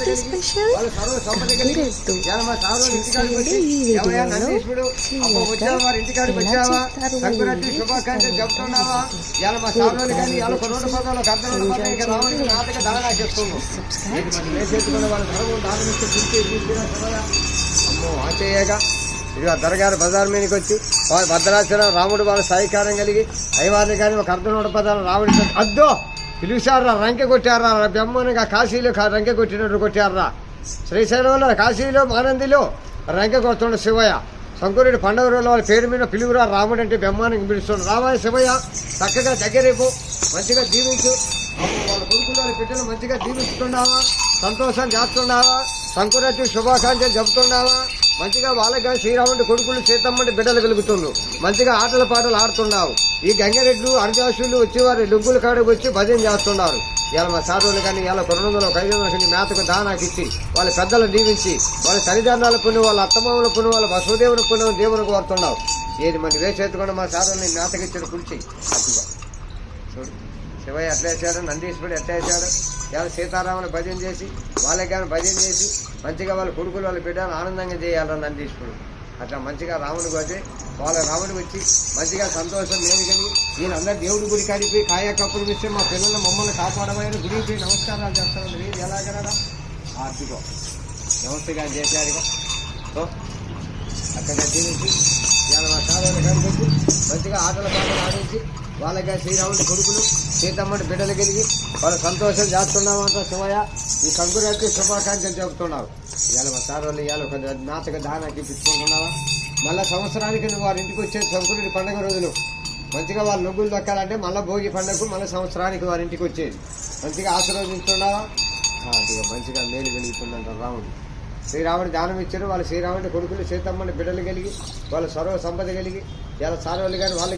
Sankranti special గంగిరెద్దు చూసేయండి ఈ వీడియోలో సంక్రాంతి శుభాకాంక్షలు చెప్తున్నావా ఇలా మా సార్లు కానీ ఇలా కొనుగోలు పదాలు రావడానికి నాటక దానా చేస్తున్నాం వేసేసుకున్న వాళ్ళ ధర్మం దానిస్తే అమ్మో ఆచేయగా ఇదిగో దరగారు బజార్ మీదకి వచ్చి భద్రాచలం రాముడు వాళ్ళ సాయికారం కలిగి అయ్యవారిని కానీ ఒక అర్ధనూట పదాలు రాముడి అద్దో పిలిచారా రంకె కొట్టారా బ్రహ్మనిగా కాశీలో రంకె కొట్టినట్టు కొట్టారా శ్రీశైలంలో కాశీలో మానందిలో రంకె కొడుతుండ శివయ్య శంకరుడి పండుగ రోజుల వాళ్ళ పేరు మీద పిలువురా రాముడు అంటే బ్రహ్మానికి పిలుస్తుండ్రు రామాయ శివయ్య చక్కగా దగ్గరేపు మంచిగా దీవించు వాళ్ళ కొడుకులు వాళ్ళ బిడ్డలు మంచిగా దీవించుతున్నావా సంతోషం చేస్తున్నావా సంక్రాంతి శుభాకాంక్షలు చెబుతున్నావా మంచిగా వాళ్ళకి శ్రీరాముడి కొడుకులు సీతమ్మడి బిడ్డలు కలుగుతుండ్రు మంచిగా ఆటల పాటలు ఆడుతున్నావు ఈ గంగరెడ్లు అర్జాసులు వచ్చేవారు లుగ్గుల కాడకు వచ్చి భజన చేస్తున్నారు ఇలా మా సాధువులు కానీ ఇలా 200 500 కానీ మేతకు దానాకి ఇచ్చి వాళ్ళ పెద్దలను దీవించి వాళ్ళ తల్లిదండ్రుల పుణ్యం వాళ్ళ అత్తమామల పుణ్యం వాళ్ళ వసుదేవుని పుణ్యం దేవుని కోరుతున్నావు ఏది మన వేసేట్టుకుండా మా సాధువుని మేతకిచ్చిన కుడిచి అదిగా చూడు శివయ్య ఎట్లా వేసాడు నందీశ్వరుడు ఎట్లా వేసాడు ఇలా సీతారాముని భజన చేసి వాళ్ళకి కానీ భజన చేసి మంచిగా వాళ్ళ కొడుకులు వాళ్ళ బిడ్డలు ఆనందంగా చేయాలని నందీశ్వరుడు అట్లా మంచిగా రాముడికి వచ్చి వాళ్ళ రాముడికి వచ్చి మంచిగా సంతోషం నేను కలిగి నేను అందరు దేవుడి గుడి కాడిపోయి కాయా కప్పులు ఇస్తే మా పిల్లలు మమ్మల్ని కాపాడమైన గుడికి నమస్కారాలు చేస్తాను మీరు ఎలాగనడా ఆర్తికో నమస్తేగా చేశాడుగా సో అక్కడ దీనికి ఇలా మా సాధారణ కాడికి వచ్చి మంచిగా ఆటల పాటలు ఆడించి వాళ్ళకి శ్రీరాముడి కొడుకులు సీతమ్మడి బిడ్డలు కలిగి వాళ్ళు సంతోషం చేస్తున్నామంట శివయ్య ఈ సంక్రాంతి శుభాకాంక్షలు చెబుతున్నావు ఇవాళ మా సార్ వాళ్ళు ఇవాళ ఒక నాటక దానాకి పిచ్చుకుంటున్నావా మళ్ళీ సంవత్సరానికి నువ్వు వారి ఇంటికి వచ్చే సంక్రాంతి పండుగ రోజులు మంచిగా వాళ్ళు నువ్వులు దక్కాలంటే మళ్ళీ భోగి పండుగకు మళ్ళీ సంవత్సరానికి వారి ఇంటికి వచ్చేది మంచిగా ఆశీర్వదిస్తున్నావా మంచిగా మేలు వెలుగుతుందంట రాముడు శ్రీరాముడి దానం ఇచ్చారు వాళ్ళు శ్రీరాముడి కొడుకులు సీతమ్మని బిడ్డలు కలిగి వాళ్ళ సర్వ సంపద కలిగి ఇలా సార్ వాళ్ళు కానీ వాళ్ళకి